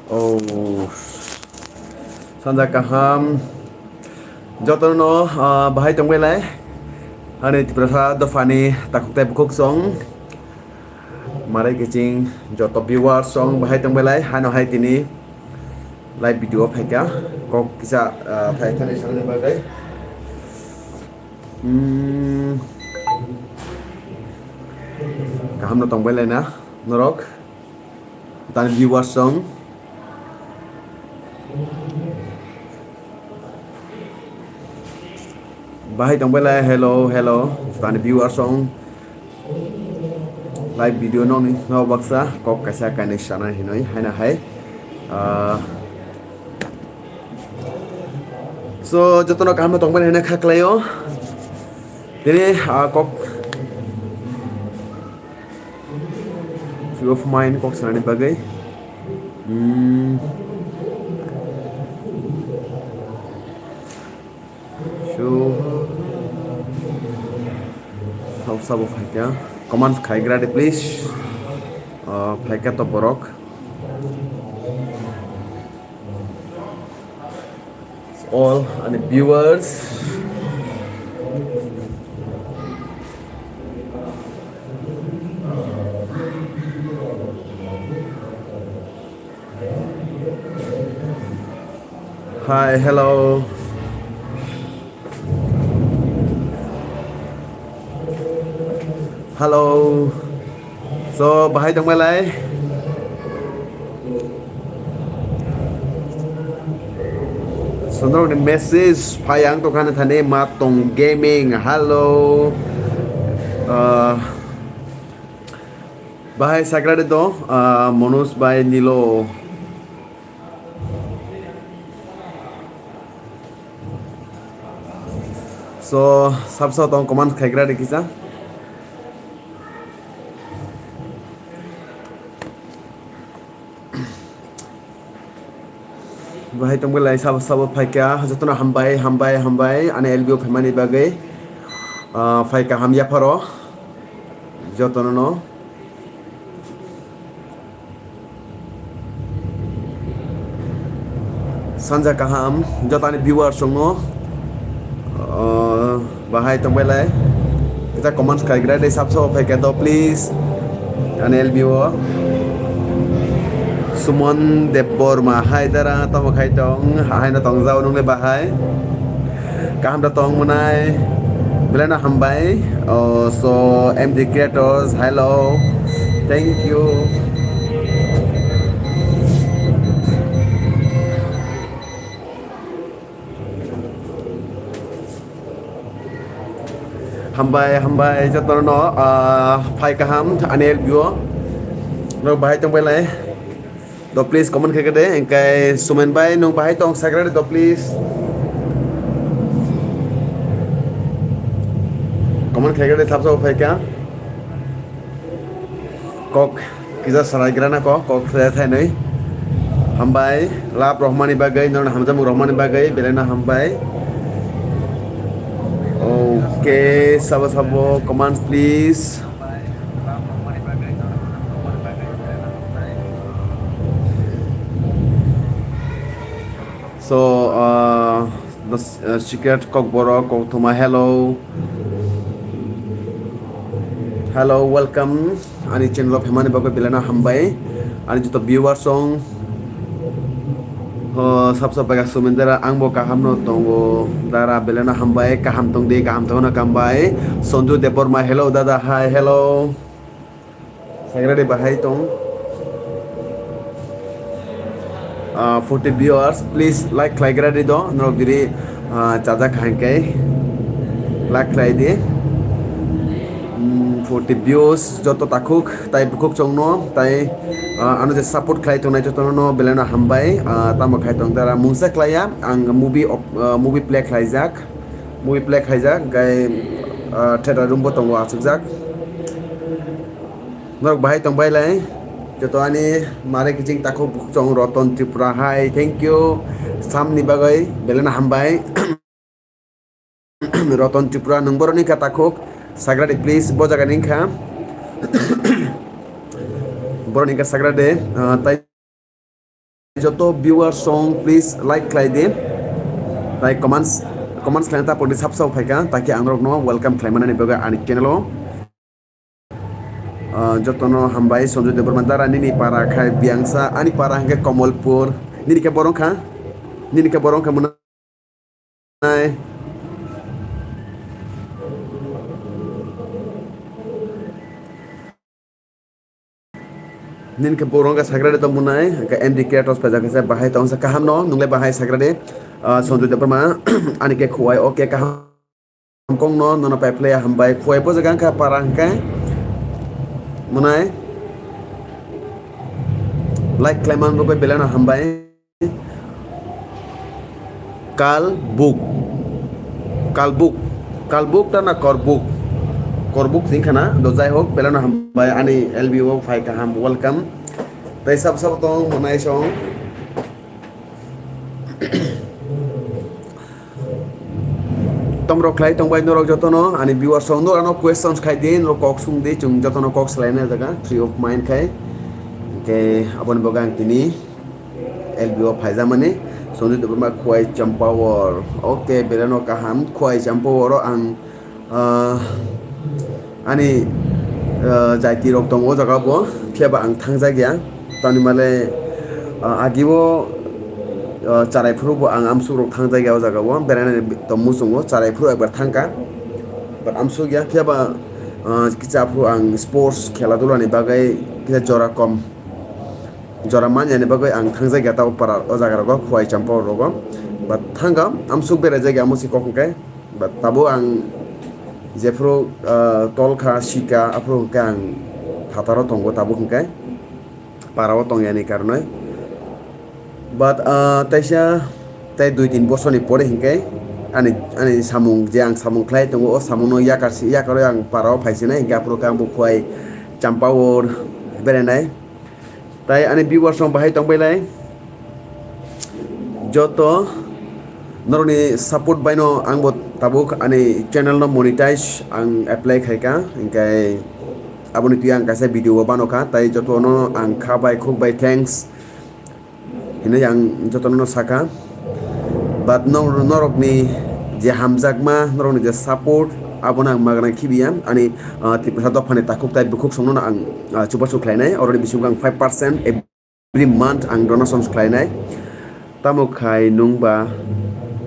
Oh, Sanza Kaham, Jotono, Bahai Tongwelai, Hani Tiprasa, Dofani, Takutep Cook song, Marai Kitching, Joto Biwa song, Bahai Tongwelai, Hano Haitini, live video of Heka, Kok Kisa, Titan is on the bagay. Kaham no Tongwelai na, Norok, Tan Biwa song. Bahai Tongwelai, hello, Tan Biwa song. Live video nong no baksa kok kasa kane sana hinoi haina hai so jotono kaham tongben hena khaklayo dini kok view of mine kok sana ni bagai so sab kya command khai grade please phaika to borok all and viewers hi hello hello so bahai tongmalai Sondro the message payang to kana thane matong gaming hello bahai sagrade do Manus by Nilo so sabsa tong command khagra dekisa bahai tongbalai sab phaika jotono hambai ane elbio phemani bagai phaika hamya pharo jotono no Sanza Kaham jotani viewer songo bahai tongbalai kita comment kaigra de sabso phaika do please ane elbio Sumon Debbarma hai dara tong khai tong hai na tong zau nong le bahai kaham da tong munai belana hambai so MD creators hello thank you hambai jotono phai kaham anel bio no bahai tong belai do please comment khe de engkai sumen bai nong bahai tong sagrade do please comment khe de sabso phaika kok kiza sarai grana kok saya thai nei hambai lab rahmani bagai non hamjam rahmani bagai belena hambai okay sabo comments please so the secret kok borok kok thoma hello welcome ani channel of hemani bago belana hambai ani joto viewer song sabsa baga sumendera angbo kaham no tongo dara belana hambai kaham tong de kaham tong na kambai sonju Debbarma hello dada hi hello sagrade bahai tong 40 viewers please like grade do no giri chaja khankai like de 40 views joto takuk tai bukuk chongno tai anu je support khlai tongnai jotono no belana hambai tamo khai tong dara mungsa khlaya ang movie play khlaijak gai theater room bo tongo asukjak norok bahai tongbai lai joto ani mare kijing takuk bukuk chong roton tripura hi thank you samni bagai belana hambai roton tripura nungboroni ka takuk sagrade please bojaga ningkha boroni ka sagrade tai joto viewer song please like klaide tai comments klaim ta podi sapsau phaika taki angrok no welcome klaimana ni baga ani channel jotono hambai sonjo debarma darani ni para khai biangsa ani para hangke komolpur nini ke borongkha munai nin ke borongka sagrade to munai ke MD creators paja ke bahai tong sa kaham no nungle bahai sagrade sonjo debarma ani ke khuai oke kaham kong no nono pai play hambai khuai po jagang ka parang ke munai like kleman robe belana hambai kalbuk ta na korbuk singkhana do jai hok belana hambai ani LBO phai kaham welcome tai sab tong munai song tomro klai tong bai norok jotono ani viewer song no ano questions khai din ro kok sung de chung jotono kok slaina jaga free of mind khai ke abon bogang tini LBO phai jamani sonju debarma khwai champawar okay belano kaham khwai champawar ang ani jaiti rok tongo jaga bo kheba ang thangja gya tani male agibo charai phuru bo ang amsu rok thangja gya jaga bo berana to musungo charai phuru ekbar thangka but amsu gya kheba kicha phuru ang sports khela dula ni bagai kicha jora manya ni bagai ang thangja gya ta para o jaga rok khwai champawar rok but thanga amsu bere jaga amusi kokkai but tabo ang jefro tolkha shika apro kang phataro tongo tabu hingkai parao tongyani karnoi but taisa tai 2-3 bosoni pore hingkai ani samung je ang samung khlai tongo o samung no yakaro ang parao phaisina hingka apro kang bukhwai champawor berenai tai ani viewers song bahai tongbailai joto noroni support baino angbo tabuk ani channel no monetize ang apply khaika ingkai aboni tuang kaisa video banoka tai jotono ang khabai khukbai thanks hina yang jotono saka but norok ni je hamjagma noroni je support abona magna khibiam ani tiprasa dofane takuk tai bukhuk songno ang chubasu khlainai already bisugang 5% every month ang donations khlainai tamukhai nungba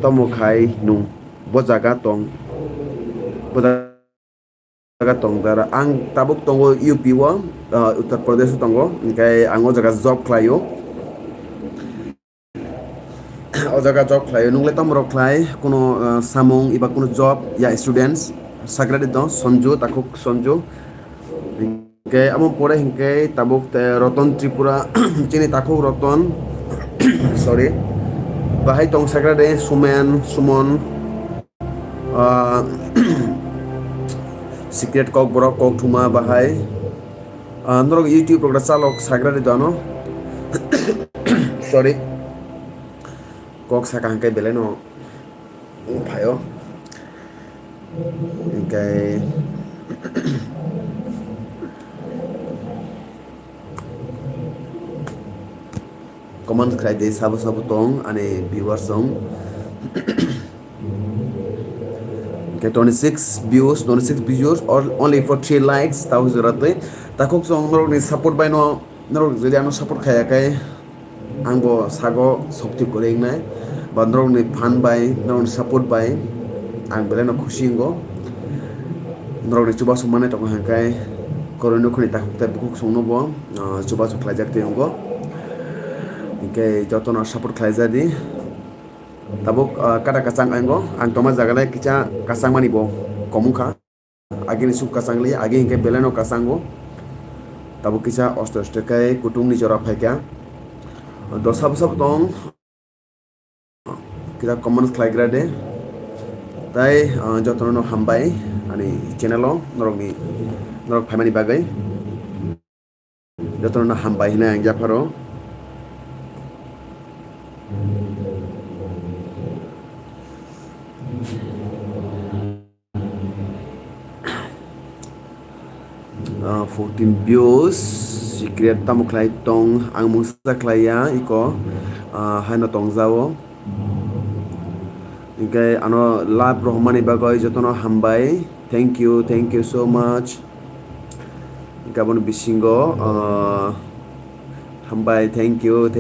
tomokhai nung bojaga tong dara ang tabuk tongo UP wo Uttar Pradesh tongo ingkai ang o jaga job khlaio o jaga job khlaio nungle tomro khlai kono samung iba kono job ya students sagrade don sonju takuk sonju ingkai amon pore ingkai tabuk te roton tripura chini takuk roton sorry bahai tong sagrade sumon secret kok borok kok thuma bahai norok YouTube program salok sagrade dono sorry kok sakang kai beleno phayo kai comment khai de sabu tong ane viewers song okay 26 views or only for 3 likes tahu zurate takuk song norok ni support by no norok jodi ano support khaya kai angbo sago shokti koreng nai ba norok ni fan by norok support by ang beleno khusingo norok ni chuba sumane tong hakai korono khoni takuk ta bukuk songno bo chuba su khlajak te ngo ingkai jotono support khlaijadi tabuk kata kacang anggo ang toma jagalai kicha kacang mani bo komungkha agini sup kacang li agi ingkai beleno kacang bo tabuk kicha osto kai kutung ni jora phaika do sab tong kita common khlaigrade tai jotono hambai ani channel norok phaimani bagai jotono hambai hina ang japaro 14 views secret tamu khlai tong ang mungsa khlaya iko haino tongjao ingkai ano live rohmani bagoi jotono hambai thank you so much gabon bisingo hambai thank you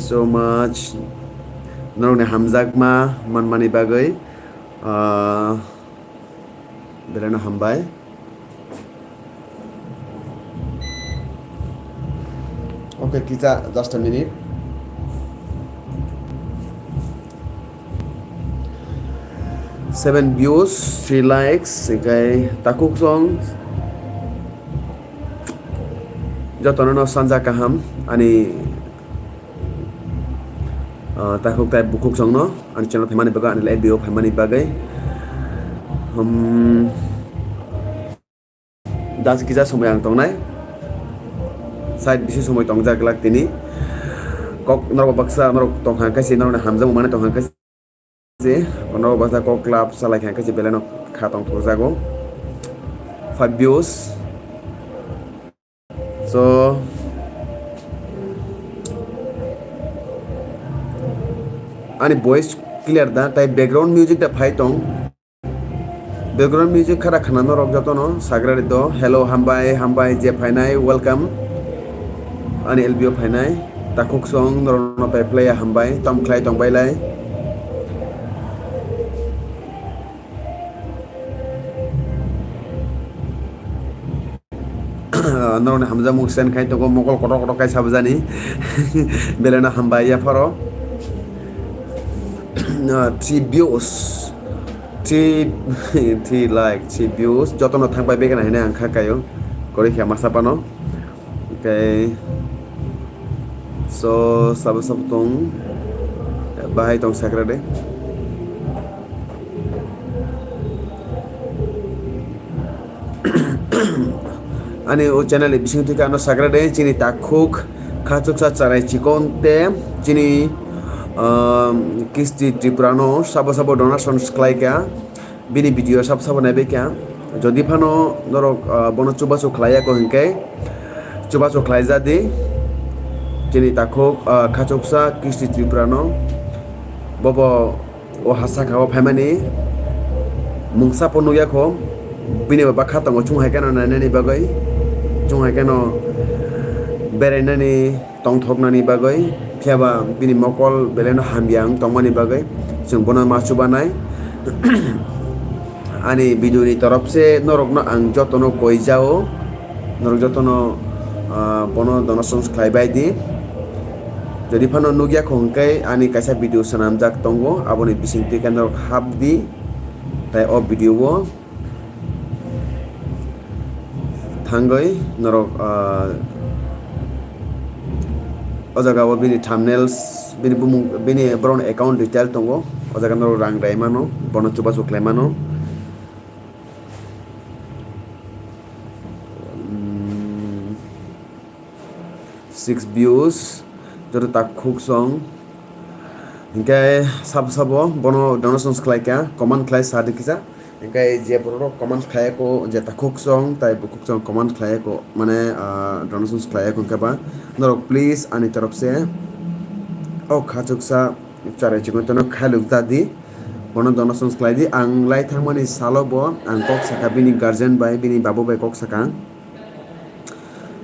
so much norone hamjagma manmani bagoi belano hambai okay kita just a minute seven views 3 likes ingkai takuk song jotono no Sanza Kaham ani takuk tai bukuk song no ani channel phaimani bagai ani live video phaimani bagai das kisa সময় ang tongnai side bisi সময় tongjak lak tini kok norok baksa norok tonghang kaisi norok hamjang mane tonghang kaisi norok baksa kok club salai khang kaisi beleno khatong thorjago 5 views so ani voice clear da tai background music da phai tong background music khara khana norok jotono sagrari do hello hambai je phainai welcome ani lbo phainai takuk song norno pai play hambai tom khlai tong bai lai norno hamja muk sen khai tongo mokol kotok kai sabjani belena hambai ya faro 3 views 3 like 3 views jotono thangbai begana hene ang khakayo kori khya masapano okay so sab tong bahai tong sakrade ani o channel bising thika no sakrade chini takhuk khachuk sa charai chikonte chini kisti Tiprano sabo donation sklaika bini video sabo nabe kya jodi phano norok bono chubasu khlaya ko hinkai chubasu khlaija di chini takhuk khachuksa kisti Tiprano bobo o hasa khawa phaimani mungsa ponuya kho bini baba khatango chung haikano nanani bagai chung haikano berainani tongthoknani bagai kheba bini mokol beleno hamyang tongmani bagai chung bono machu banai ani biduni taraf se norokno ang jotono koijao norok jotono bono donation khlaibai di jadi phano nugya khongkai ani kaisa video sanamjak tongo aboni bisingti kanor habdi tai o video wo thangai norok ojaga wo bini thumbnails bini bumung bini brown account detail tongo ojaga norok rang dai mano bono chuba chuklai mano 6 views joto takhuk song ingkai sabo bono donation khlai kya command khlai sadi kisa ingkai je boro command khlai ko je takhuk song tai bukuk song command khlai ko mane donation khlai ko kaba norok please ani taraf se o khachuk sa charai chikon tono khaluk tadi bono donation khlai di ang lai thangmani salo bo ang kok saka bini guardian bai bini babu bai kok saka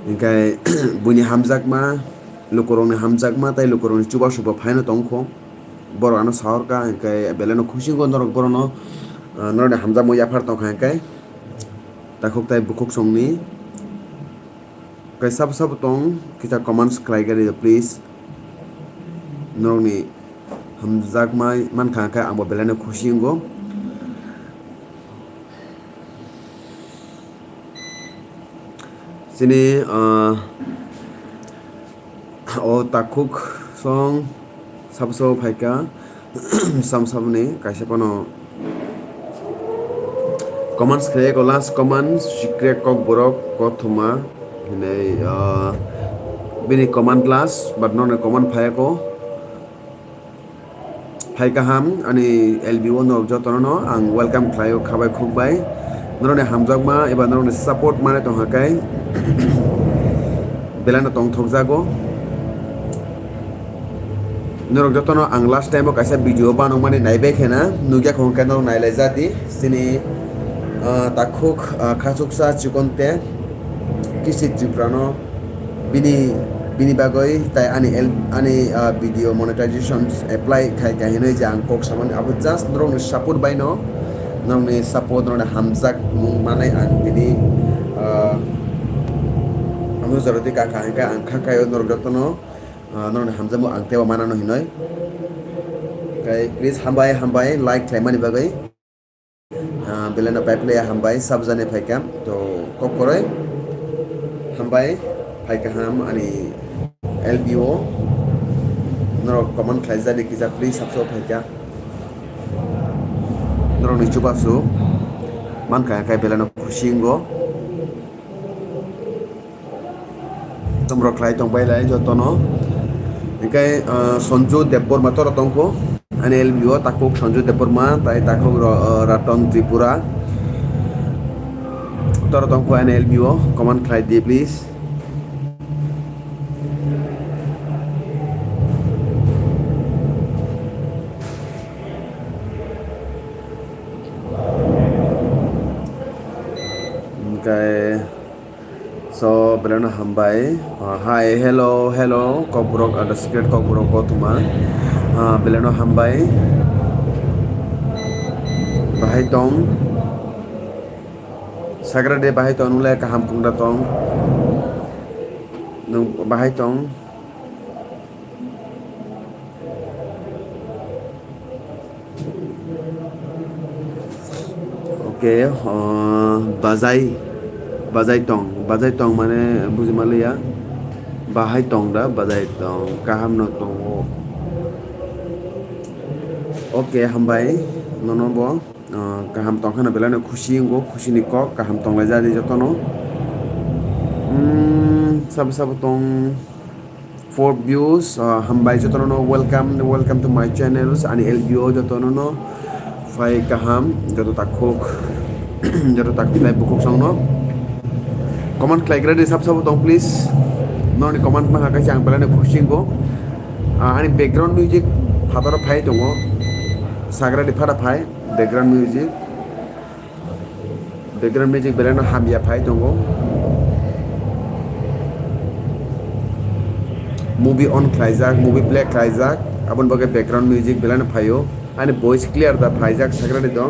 ingkai buni hamjagma lukorongni hamjagma tai lukorongni chuba suba phaino tongkho borok ano saorka ingkai beleno khushi go norok borono norone hamjagmo yafar tongkha ingkai takhuk tai bukuk songni kai sab tong kita comments khlai gari please norokni hamjagma mankha kai ambo beleno khushi go sini o takhuk song sabso phaika samsabni kaisa pano comments khlai ko last comment secret kok borok kothuma nei bini comment last but non comment phaiko phaika ham ani lb1 jotono ang welcome khlaio khabai khukbai Norone hamjakma eba norone support mane tonghakai belano tongthokjago. Norok jotono ang last time o kaisa video banongmani naibai khena nugya khongkai norok nailajadi sini takhuk khachuksa chikonte kisi triprano bini bagoi tai ani video monetization apply khai kahinoi je ang kok saman abo just norok ni support baino norok ni support norok hamjak mung manai ang bini amu jaroti ka kahika ang khakayo norok jotono norok ni hamjamu ang teba manano hinoi kai please hambai like khlaimani bagai belana pipe hambai sabjane phaikam to kok koroi hambai phaikaham ani LBO norok comment khlaijani kisa please sabso phaika norok ni chubasu manka kai belana khusingo tomrok khlai tongbai lai jotono kai Sanju Debbarma tor tongko ani LBO takuk Sanju Debbarma tai takuk Raton Tripura tor tongko ani LBO comment khlai di please kai so belana hambai hi hello kokborok ada secret kokborok ko tuma belano hambai bahai tong sagra de bahai tong nule kaham kungda tong nung bahai tong okay bazai tong mane bujimali ya bahai tong da bazai tong kaham no tong okay hambai nono bo kaham tong khana belano khushi ngo khushi ni kok kaham tong la jadi jotono sab tong 4 views hambai jotono no welcome to my channels ani LBO jotono no fai kaham joto takhok joto takilai bukok song no comment khlaigra de sab tong please noni comment ma hakai chang belano khushi ngo ani background music phatara phai tongo sagra di phara phai background music belano hamya phai tongo movie on khlaijak movie play khlaijak abon bagai background music belano phayo ani voice clear da phaijak sagra di do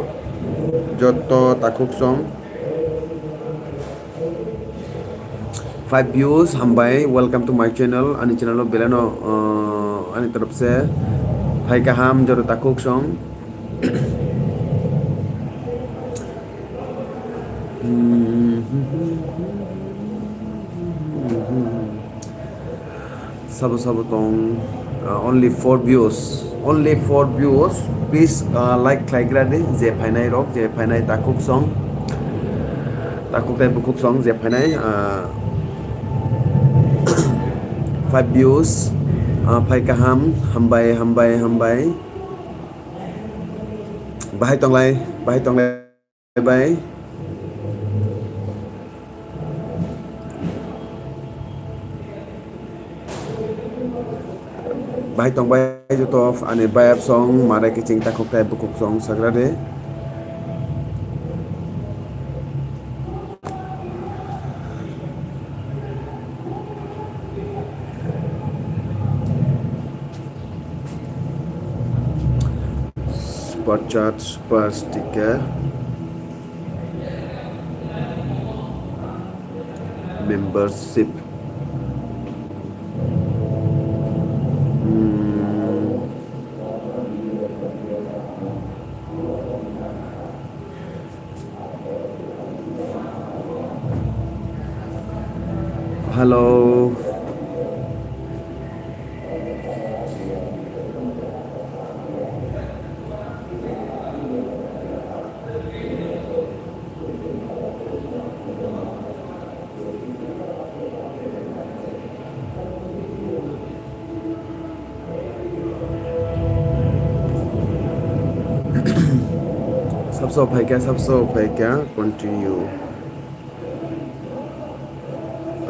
joto takuk song 5 views hambai welcome to my channel ani channel belano ani taraf se bhai kaham joto takuk song sab tong only 4 views please like khlaigra de je phainai rok je phainai takuk song takuk tai bukuk song je phainai 5 views phai kaham hambai bahai tong lai bai bahai tong bai joto ani bayap song mare kiching takuk tai bukuk song sagrade super chat super sticker membership hello सबसे फाइका continue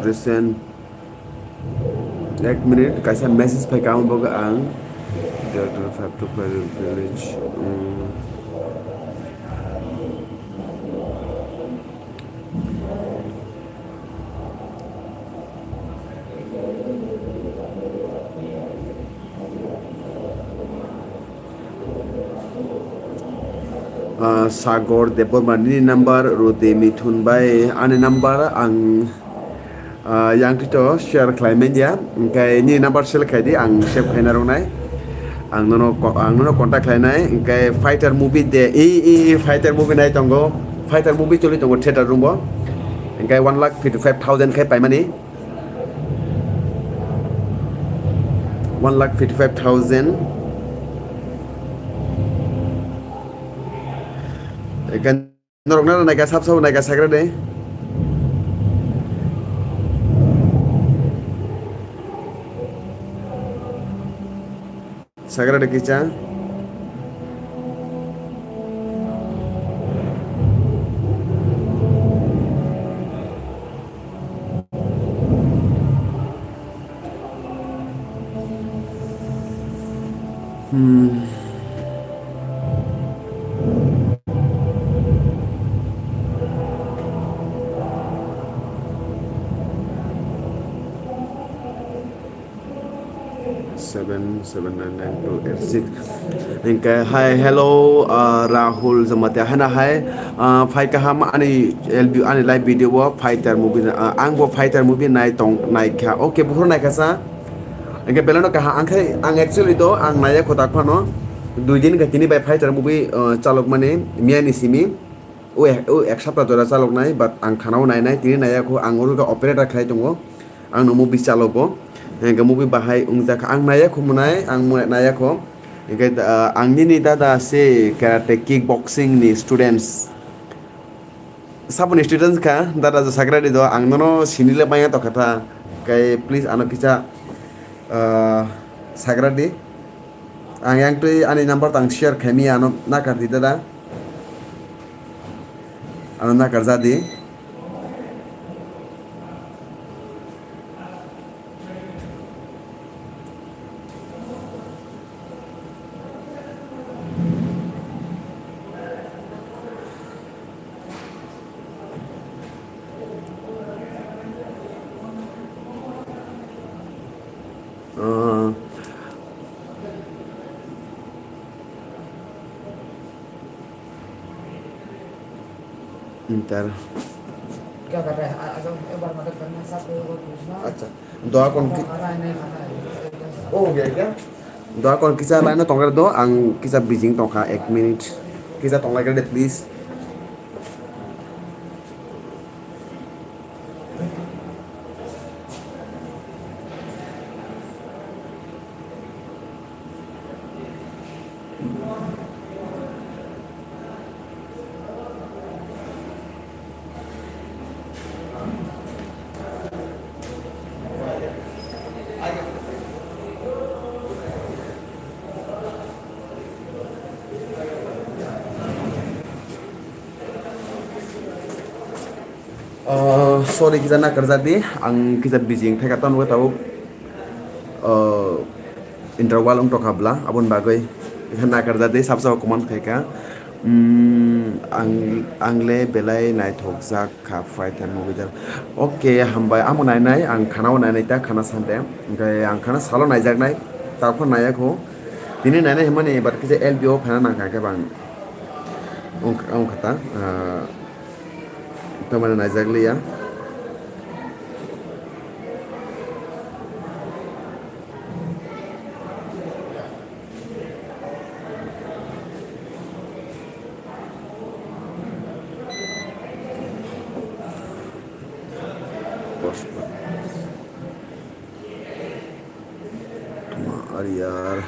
recent 1 minute kaisa message फाइका आउन बगा आं there to have to village Sagor Debbarma ni number Rode Mithun by ani number ang yang to share climate ya kai ni number share kai di ang save kai na rong nai ang nono contact lai nai kai fighter movie de fighter movie nai tongo fighter movie choli tongo theater room bo kai 1,55,000 kai pai mani 1,55,000 kan norok na naika sab naika sagra de sagra de kicha seven nine nine two eight six. Okay, hi, hello, Rahul Zamata. Hana hi, fight kaham ani LB ani live video wa fighter movie. Ang bo fighter movie nai tong nai kha. Okay, buhur nai kasa. Okay, belano kaha ang actually do ang naya kota khano. 2 din ka tini by fighter movie chalok mane miani simi. O ek sapta jora chalok nai but ang khanao nai tini naya ko ang oru ka operator khlai tongo. Ang no movie chaloko. Yang movie bahai ungja ang naya ko munai ang naya ko ang ni dada se karate kickboxing ni students sabun students ka dada jo sagra di do ang nono sinile baya to kata kai please ano kicha sagra di ang yang tu ani number tang share khami ano na kar di dada ano na kar jadi Inter. क्या कर रहे हैं एक बार मदद करना सब को पूछना अच्छा doa kon oh ya ya doa kon kisah lain tongkar do ang kisah bijing tongka 1 minute kisah tongkar kade please sorry kita nak kerja di ang kita bijing theka ton wa tau interval untuk kabla abon bagai kita nak kerja di sab command theka angle belai nai thok jak kha fight and movie dar okay hambai amo nai ang khana nai ta khana sante gai ang khana salo nai jak nai tarpon nai ko tini nai hemani bat kise lbo phana na ka bang ong khata tamana nai jak liya यार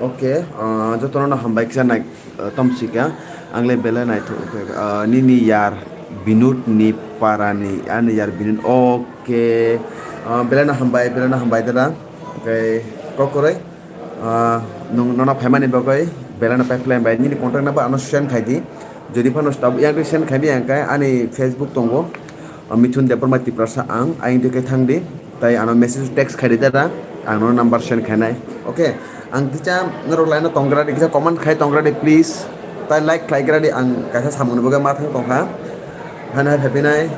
okay Jotono na hambay kisa na tamsika ang lebela na ito nini yar binut ni parani ani yar binut okay belana hambai dara kai kokorai nung nona phaimani bagai belana pipeline bai ni contact number ano send khaidi jodi phano stab yang send khaidi angkai ani Facebook tongo Mithun Debbarma Tiprasa ang aing de kai thangdi tai ano message text khaidi dara ano number send khainai okay ang kicha ngaro laina tongra de kicha comment khai tongra de please tai like khlaigra de ang kaisa samung boga ma thang tongkha hana happy nai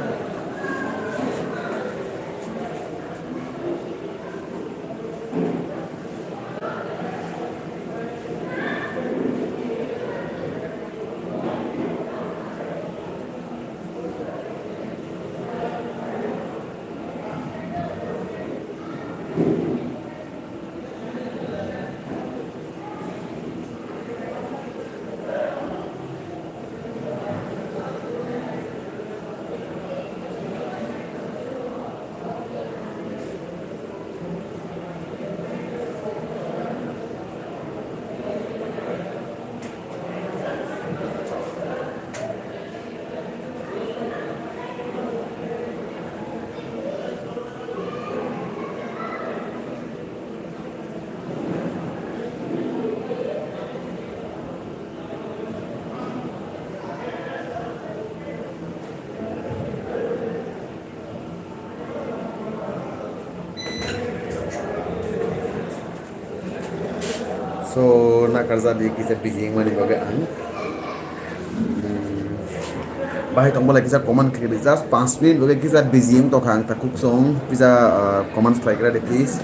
so na karza di kita bijing mani bagai ang bahai tong lagi kita comment kiri just 5 minit bagai kita bijing to khang takuk song bisa comment strike ra de please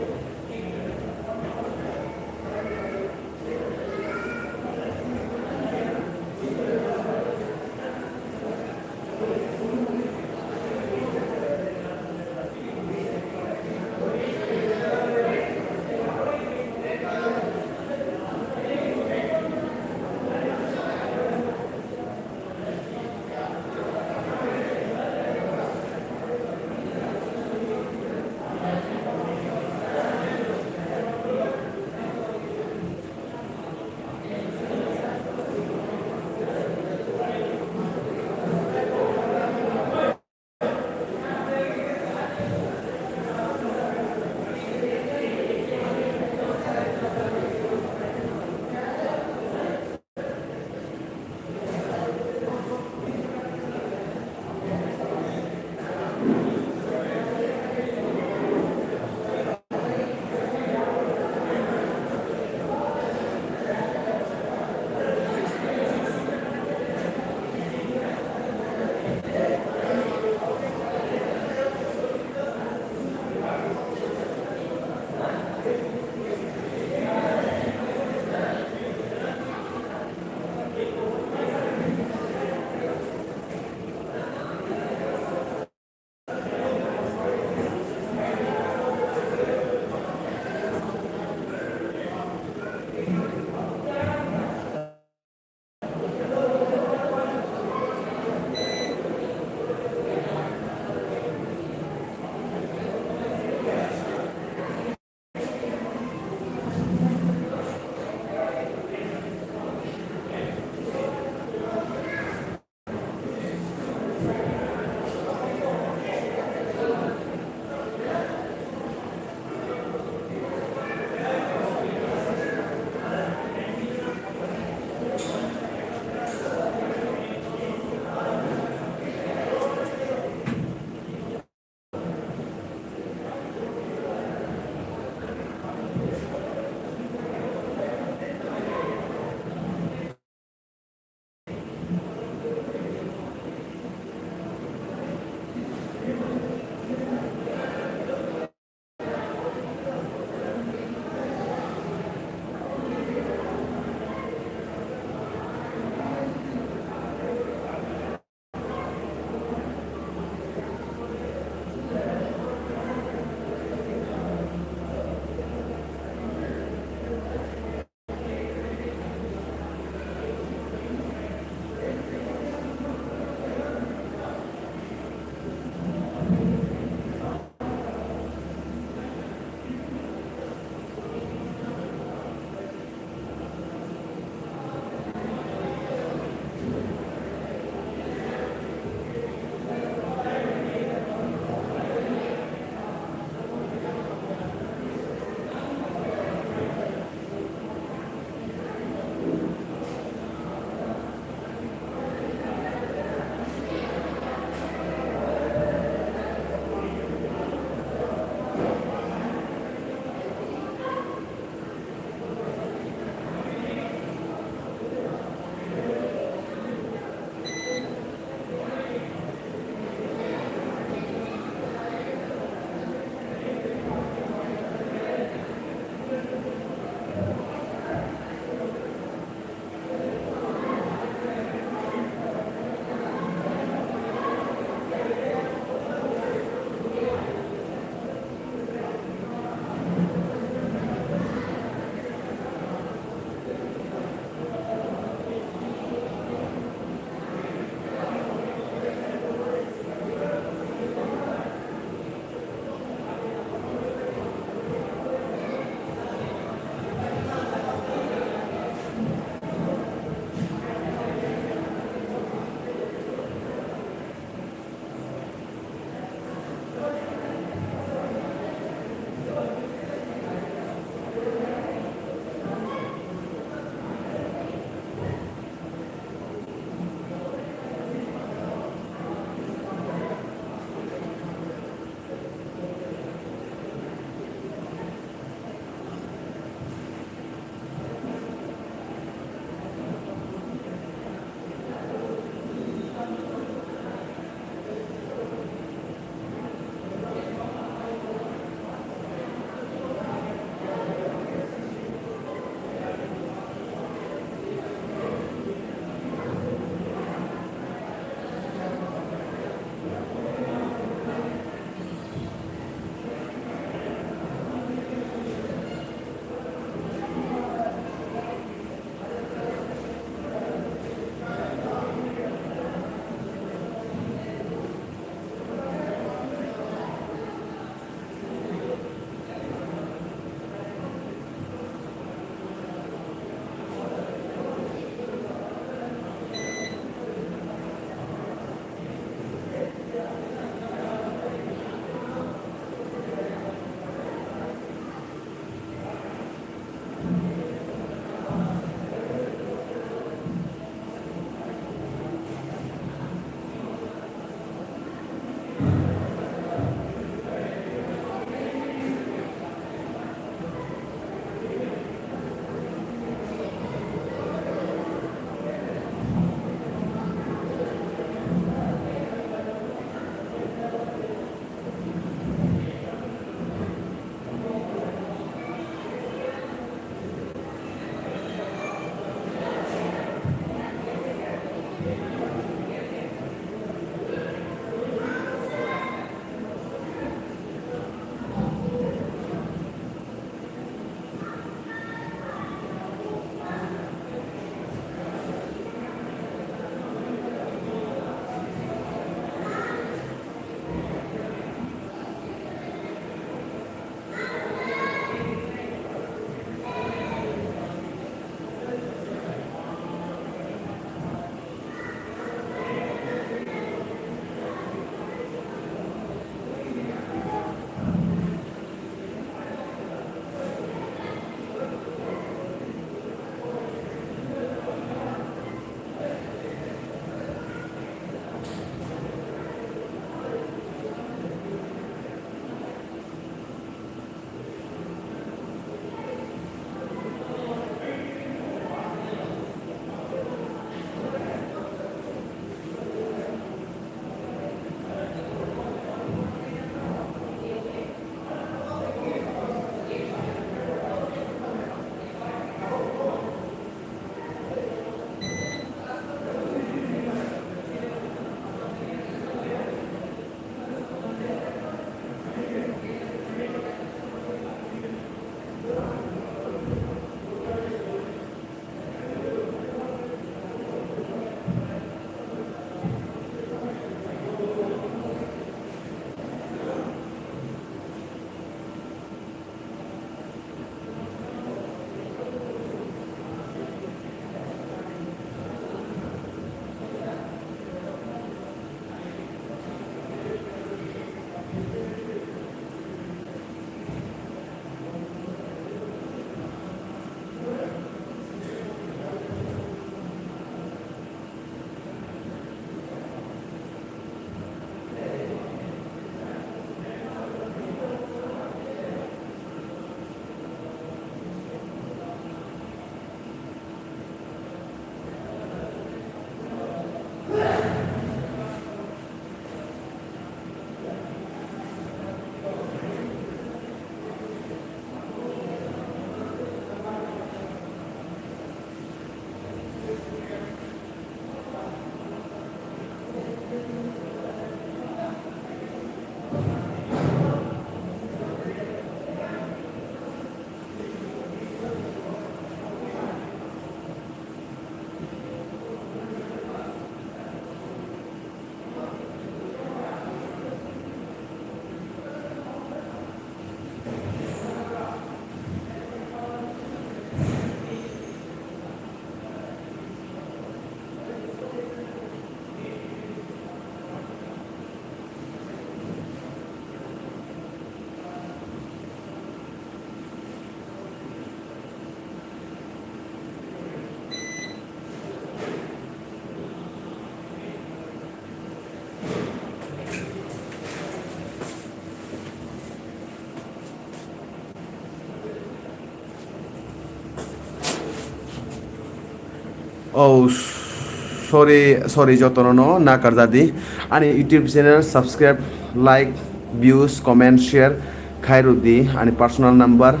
Oh, sorry Jotono no na karjadi. Ani YouTube channel subscribe, like, views, comment, share. Khairudi ani personal number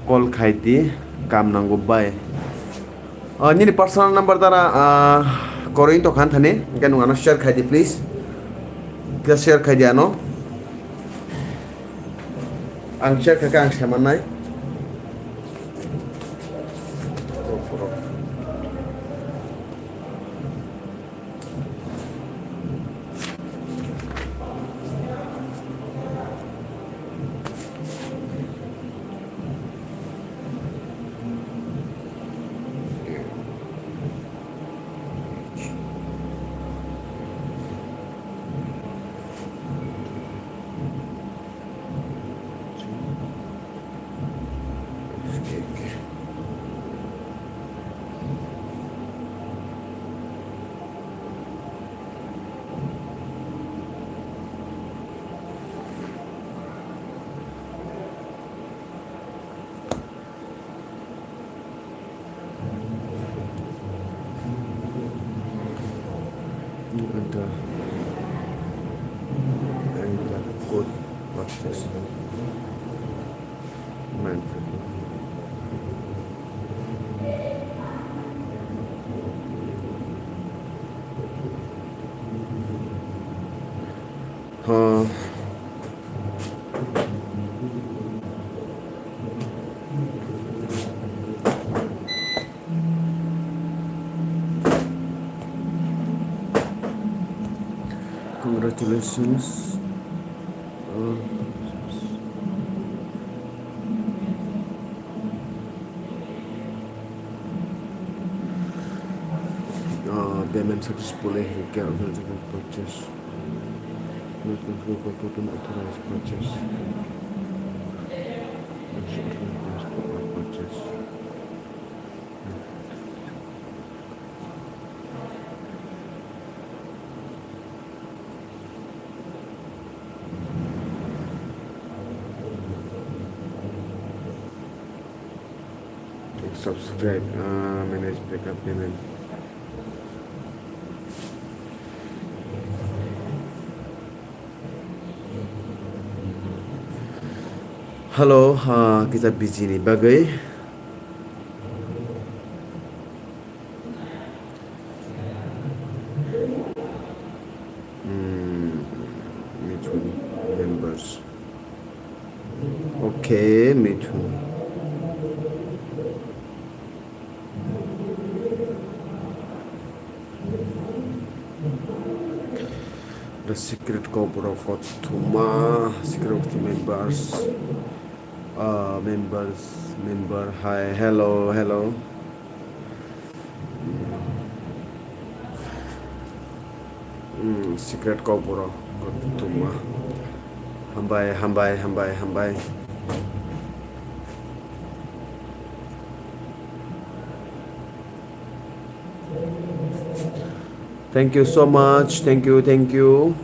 call khaiti kam nango bai. Nini personal number tara korin to khan thane kan ngano share khaiti please. Please share khaiti ano. Ang share kaka ang samanai. Enter code purchase congratulations. Payment successfully. You can purchase. Not to authorize purchase. Purchase. Subscribe, manage backup payment. Halo, kita busy nih bagai. Mithun members. Okay, Mithun. The secret code BOROK secret members. Member, hi, hello. Secret code BOROK hambai. Thank you so much. Thank you.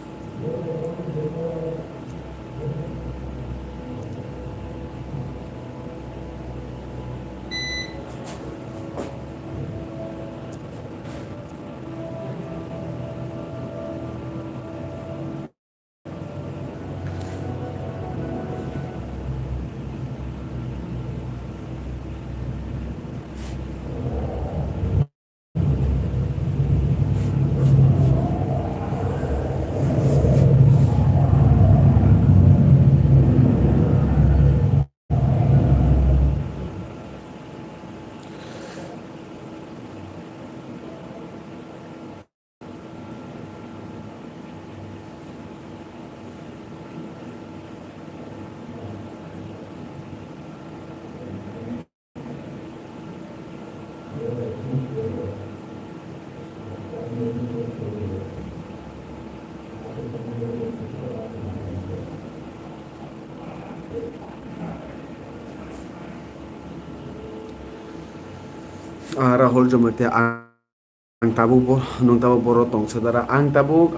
Rahul Jomate ang tabuk nung tabuk boro tong saudara ang tabuk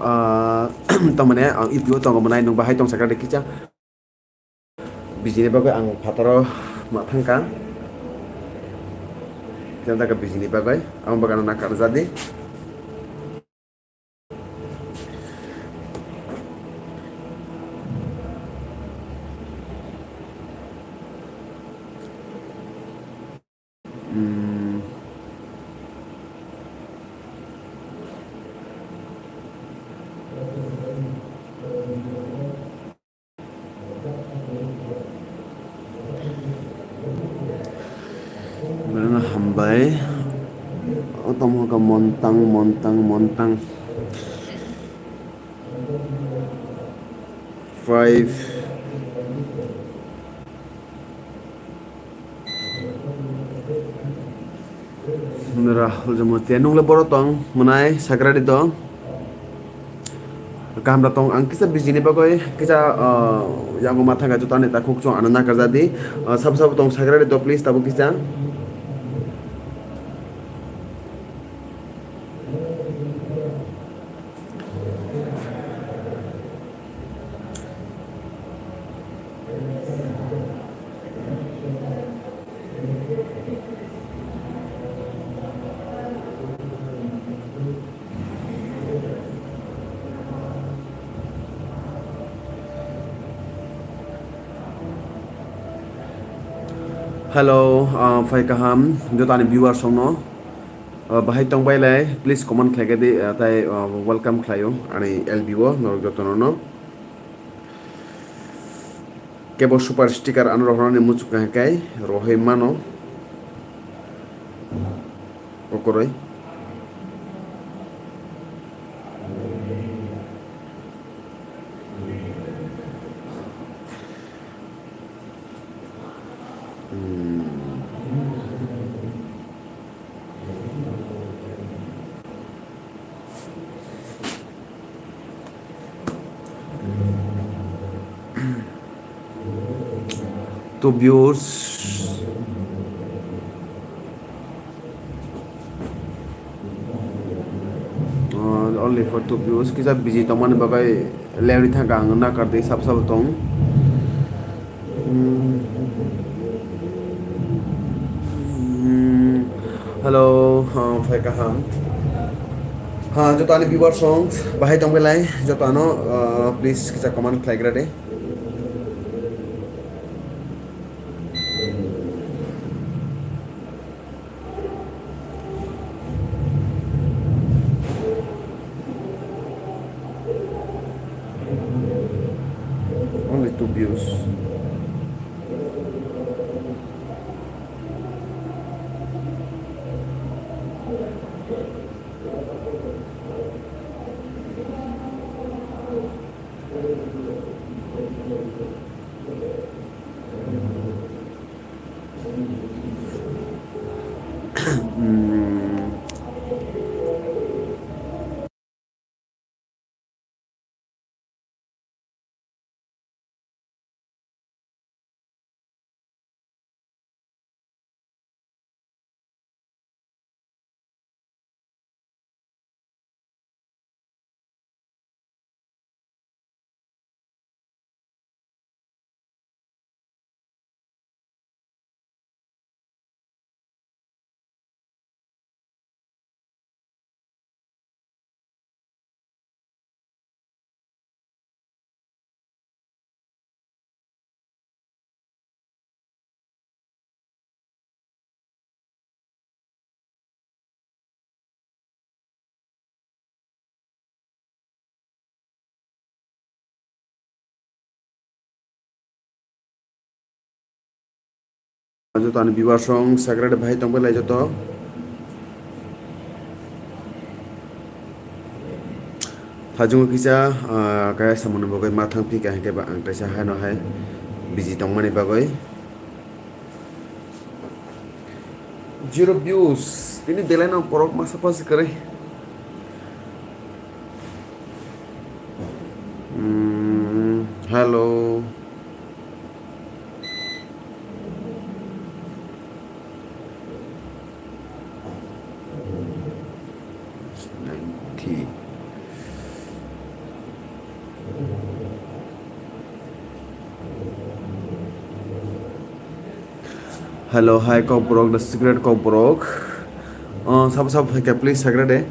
tong mana ang ibu tong mana nung bahai tong sakar dekicha bijine bagai ang pataro matangkang tenta ka bijini bagai ang bagano nakar jadi Mana hambai otomo ka montang 5 Rahul jamote nung le borotong munai sagradi to kaham datong ang kisa bijini bagoy kisa yang matha ga jotane ta khukchong anana karjadi sab tong sagradi to please tabu kisa Hello, Fai Kaham, Jotani viewers songno. Bahai tong bailai, please comment khlai di tai welcome khlaio ani LBO nor Jotono no. Kebo super sticker an rohna ni muchuk kai rohai mano. Okoroi. Two views only for two views kisa busy toman bagai leri thanga na karte sab tong hello Fai Kaham Jotani viewer songs bahai tong belai Jotano please kisa comment khlai grade only two views Jotani viewer song sagrade bahai tong belai joto Thajung kisa kaya samun bagai mathang pi kaya ke ba ang taisa hai no hai busy tong mani bagai zero views ini delay no borok masa pas kare hello Hello, hi Koborok, the secret Koborok. Sabo paika please sagrade.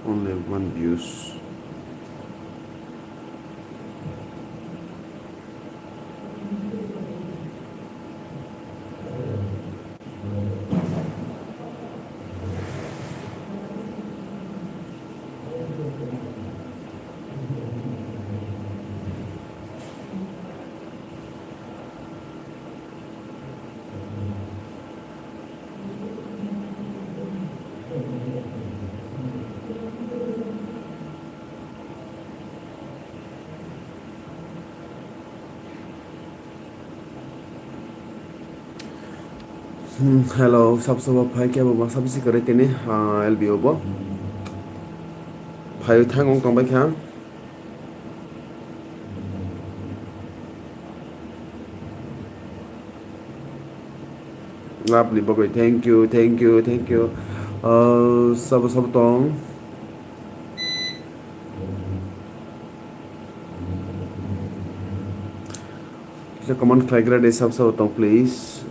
Only one views. Hello, sab phai kya bo sab si kare tene LBO bo phai thangong tong bai kha lovely boy, thank you sab tong so comment try grade sab tong please.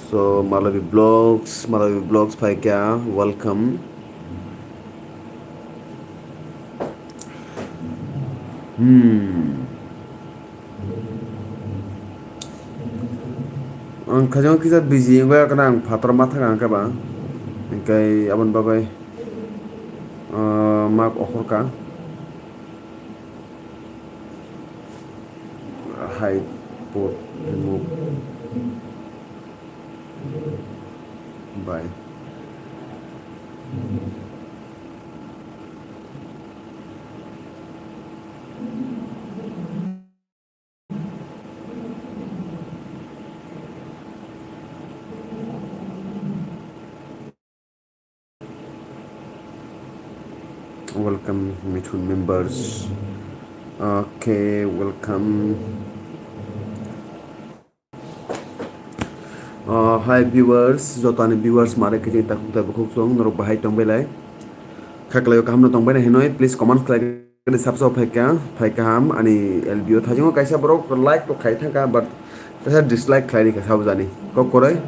So Malawi Blogs phai kya welcome. Ang khajong kisa busy ngwa kana ang phator matha ang ka ba kai abon babai map okhor ka hide put remove bye. Welcome Mithun members. Okay, welcome. Hi viewers, Jotono viewers mare ke jinta khukta bukhuk song noro bahai tong belai khaklayo kaham no tong bai hinoi please comment like subscribe phai kaham ani LBO thajingo kaisa borok like to khai thaka but kaisa dislike khai ka sab jani ko korai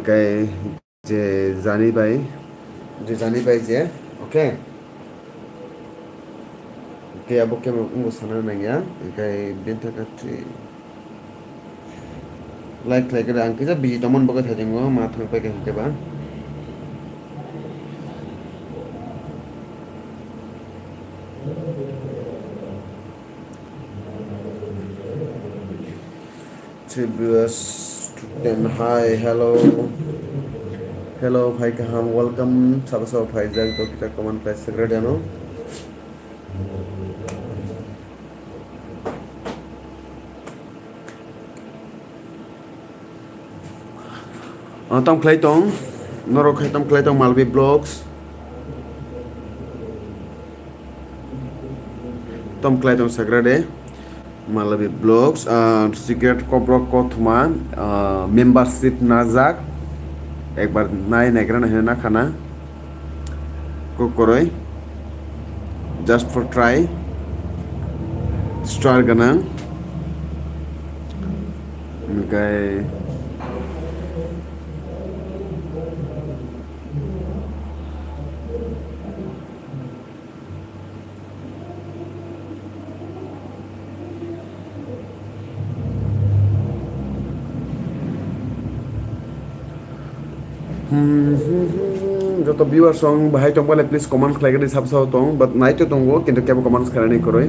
kai je jani bai je okay ke abo ke mo sana nangya kai benta ka like ke ang kisa biji tomon baga thajingo ma thang pai ka ba Tributes to them. Hi, hello Bhai Kaham, welcome. Sabasab Bhai Jag to kita common place secret ano. Tom Clayton, Noro Tom Clayton Malawi Blogs. Tom Clayton Sagrade Malawi Blogs secret kobrok kothma membership najak ekbar nai nagra na khana kokoroi just for try star ganang okay. Joto viewers song bahai tong bale please comment like this subscribe tong but nai to tongo kintu kebo comments karani koroi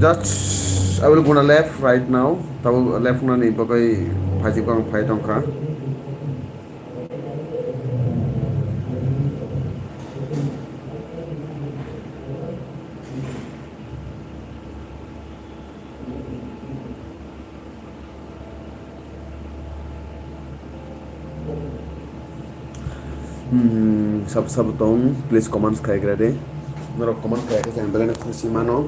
just I will gonna left right now tabu left na ni bagai phaji kong phai tong ka sab tong please comments khai grade norok comment khai ka jang belena khushi mano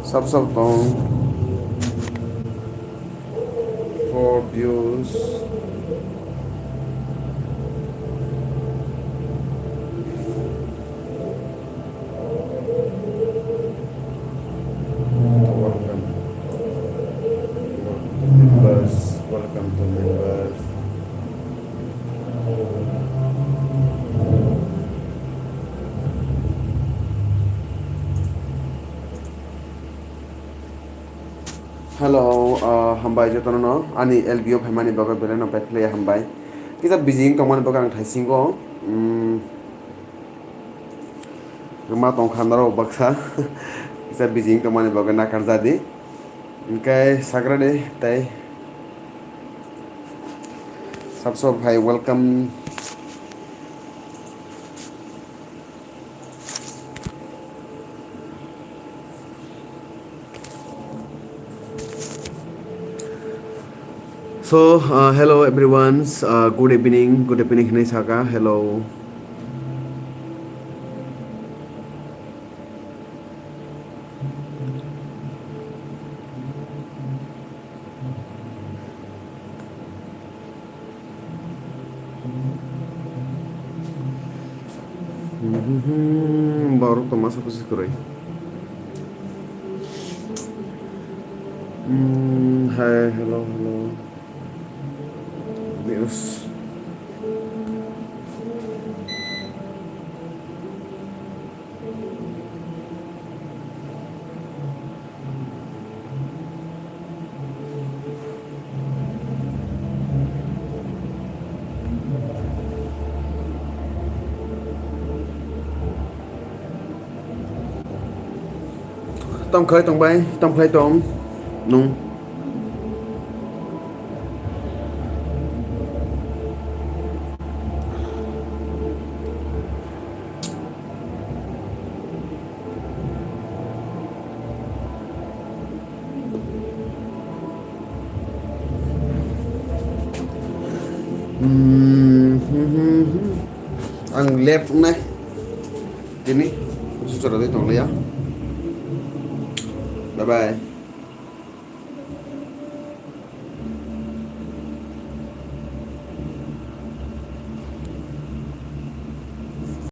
sab tong for views welcome to members. Hello, hambai Jotono, ani LBO famani baga beleno play hambai. Kita busy tongman baga ang thaisingo. Ma tong khandaro baksa. Kita busy tongman baga na karzadi. Inkai sagrade tai. Sabso bhai welcome. So hello everyone, good evening Hinai Saka, hello. Borok to masuk ke situ. Hi, hello. News. Tông khơi tông bay, tông khơi tông nung. Ang left này ini sudah ada tong ya. Bye bye.